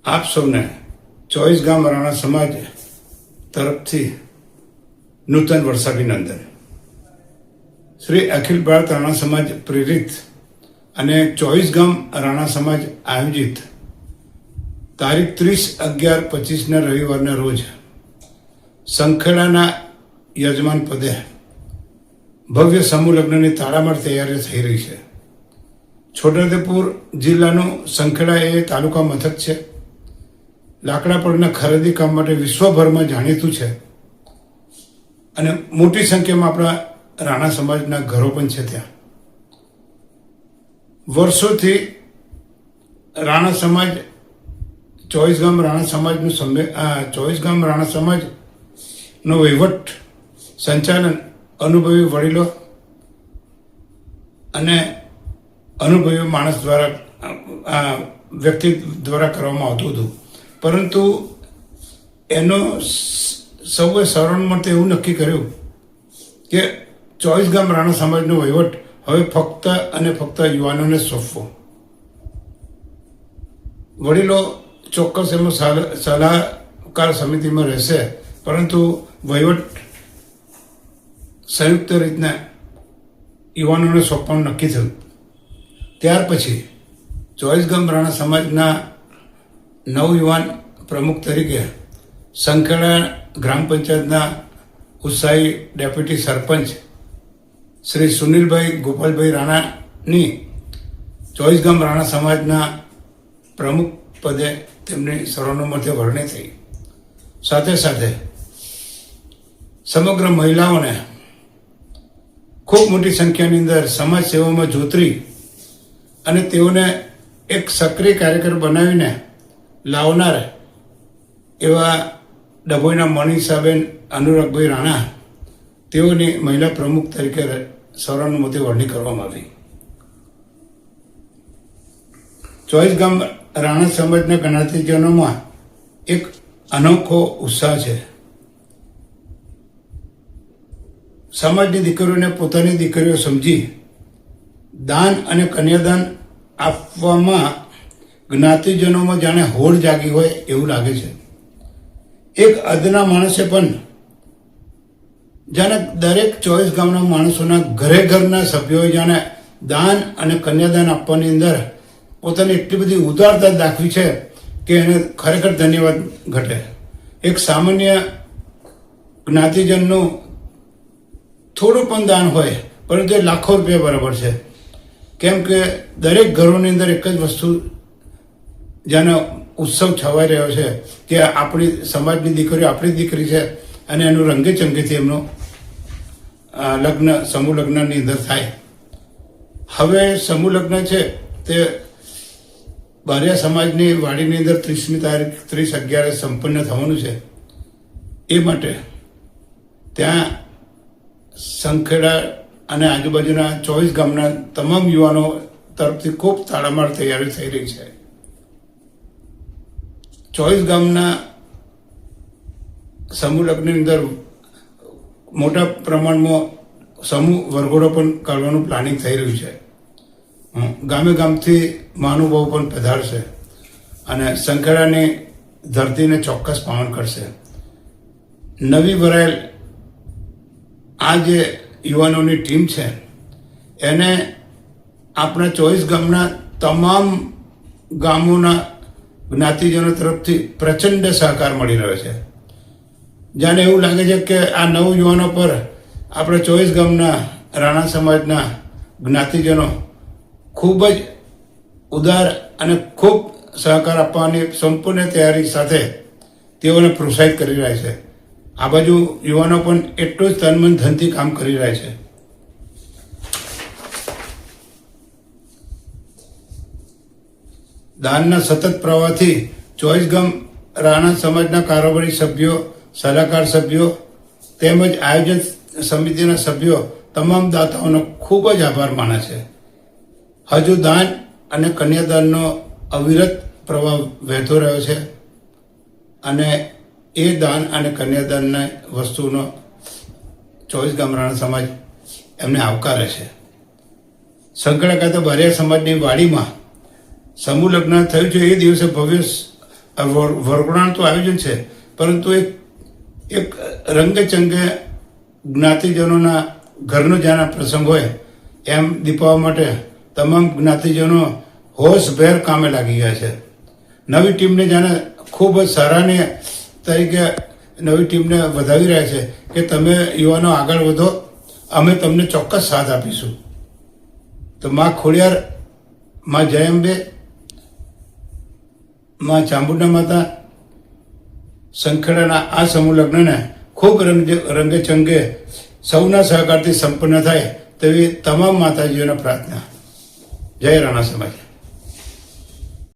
આપ સૌને ચોવીસ ગામ રાણા સમાજ તરફથી નૂતન વર્ષાભિનંદન. શ્રી અખિલ ભારત રાણા સમાજ પ્રેરિત અને 24 ગામ રાણા સમાજ આયોજિત તારીખ 30/11/25 રવિવારના રોજ સંખેડાના યજમાન પદે ભવ્ય સમૂહ લગ્નની તાળામાર તૈયારી થઈ રહી છે. છોટાઉદેપુર જિલ્લાનું સંખેડા એ તાલુકા મથક છે. લાકડા પડના ખરીદી કામ માટે વિશ્વભરમાં જાણીતું છે અને મોટી સંખ્યામાં આપણા રાણા સમાજના ઘરો પણ છે. ત્યાં વર્ષોથી રાણા સમાજ 24 ગામ રાણા સમાજનું 24 ગામ રાણા સમાજનો વહીવટ સંચાલન અનુભવી વડીલો અને અનુભવી માણસ દ્વારા વ્યક્તિ દ્વારા કરવામાં આવતું હતું. પરંતુ એનો સૌએ સર્વાનુમતે એવું નક્કી કર્યું કે 24 ગામ રાણા સમાજનો વહીવટ હવે ફક્ત અને ફક્ત યુવાનોને સોંપવો. વડીલો ચોક્કસ એમાં સલાહકાર સમિતિમાં રહેશે, પરંતુ વહીવટ સંયુક્ત રીતના યુવાનોને સોંપવાનું નક્કી થયું. ત્યાર પછી 24 ગામ રાણા સમાજના નવયુવાન પ્રમુખ તરીકે સંખેડા ગ્રામ પંચાયતના ઉત્સાહી ડેપ્યુટી સરપંચ શ્રી સુનિલભાઈ ગોપાલભાઈ રાણાની 24 ગામ રાણા સમાજના પ્રમુખ પદે તેમની સર્વાનુમતે વરણી થઈ. સાથે સાથે સમગ્ર મહિલાઓને ખૂબ મોટી સંખ્યાની અંદર સમાજ સેવામાં જોતરી અને તેઓને એક સક્રિય કાર્યકર બનાવીને લાવનાર એવા ડભોઈના મનીષાબેન અનુરાગભાઈ રાણા, તેઓની મહિલા પ્રમુખ તરીકે સર્વાનુમતે વરણી કરવામાં આવી. 24 ગામ રાણા સમાજના જ્ઞાતિજનોમાં એક અનોખો ઉત્સાહ છે. સમાજની દીકરીઓને પોતાની દીકરીઓ સમજી દાન અને કન્યાદાન આપવામાં જ્ઞાતિજનોમાં જાણે હોડ જાગી હોય એવું લાગે છે. એક અદના માણસે પણ જાણે દરેક 24 ગામના માણસોના ઘરના સભ્યોએ જાણે દાન અને કન્યાદાન આપવાની અંદર પોતાની એટલી બધી ઉદારતા દાખવી છે કે એને ખરેખર ધન્યવાદ ઘટે. એક સામાન્ય જ્ઞાતિજનનું થોડું પણ દાન હોય, પરંતુ એ લાખો રૂપિયા બરાબર છે. કેમ કે દરેક ઘરોની અંદર એક જ વસ્તુ જેનો ઉત્સવ છવાઈ રહ્યો છે કે આપણી સમાજની દીકરીઓ આપણી દીકરી છે અને એનું રંગે ચંગેથી એમનું લગ્ન સમૂહ લગ્નની અંદર થાય. હવે સમૂહ લગ્ન છે તે બારિયા સમાજની વાડીની અંદર 30મી તારીખ 30/11 સંપન્ન થવાનું છે. એ માટે ત્યાં સંખેડા અને આજુબાજુના 24 ગામના તમામ યુવાનો તરફથી ખૂબ તાળામાર તૈયારી થઈ રહી છે. 24 ગામના સમૂહ લગ્નની અંદર મોટા પ્રમાણમાં સમૂહ વરઘોડો પણ કાઢવાનું પ્લાનિંગ થઈ રહ્યું છે. ગામે ગામથી મહાનુભાવો પણ પધારશે અને સંખેડાની ધરતીને ચોક્કસ પાવન કરશે. નવી ભરાયેલ આ જે યુવાનોની ટીમ છે એને આપણા 24 ગામના તમામ ગામોના જ્ઞાતિજનો તરફથી પ્રચંડ સહકાર મળી રહ્યો છે. જાણે એવું લાગે છે કે આ નવ યુવાનો પર આપણે 24 ગામના રાણા સમાજના જ્ઞાતિજનો ખૂબ જ ઉદાર અને ખૂબ સહકાર આપવાની સંપૂર્ણ તૈયારી સાથે તેઓને પ્રોત્સાહિત કરી રહ્યા છે. આ બાજુ યુવાનો પણ એટલું જ તન મન ધનથી કામ કરી રહ્યા છે. દાનના સતત પ્રવાહથી 24 ગામ રાણા સમાજના કારોબારી સભ્યો, સલાહકાર સભ્યો તેમજ આયોજન સમિતિના સભ્યો તમામ દાતાઓનો ખૂબ જ આભાર માને છે. હજુ દાન અને કન્યાદાનનો અવિરત પ્રવાહ વહેતો રહ્યો છે અને એ દાન અને કન્યાદાનના વસ્તુનો 24 ગામ રાણા સમાજ એમને આવકારે છે. સંખેડા ખાતે બારિયા સમાજની વાડીમાં સમૂહ લગ્ન થયું છે એ દિવસે ભવ્ય વરઘોડાનું તો આયોજન છે, પરંતુ એક રંગચંગે જ્ઞાતિજનોના ઘરનો જ્યાં પ્રસંગ હોય એમ દીપાવવા માટે તમામ જ્ઞાતિજનો હોશભેર કામે લાગી ગયા છે. નવી ટીમને જાણે ખૂબ જ સરાહનીય તરીકે નવી ટીમને વધાવી રહ્યા છે કે તમે યુવાનો આગળ વધો, અમે તમને ચોક્કસ સાથ આપીશું. તો માં ખોડિયાર, માં જય અંબે, માં ચામુંડા માતા, સંખેડાના આ સમૂહ લગ્નને ખૂબ રંગેચંગે સૌના સહકારથી સંપન્ન થાય તેવી તમામ માતાજીઓને પ્રાર્થના. જય રાણા સમાજ.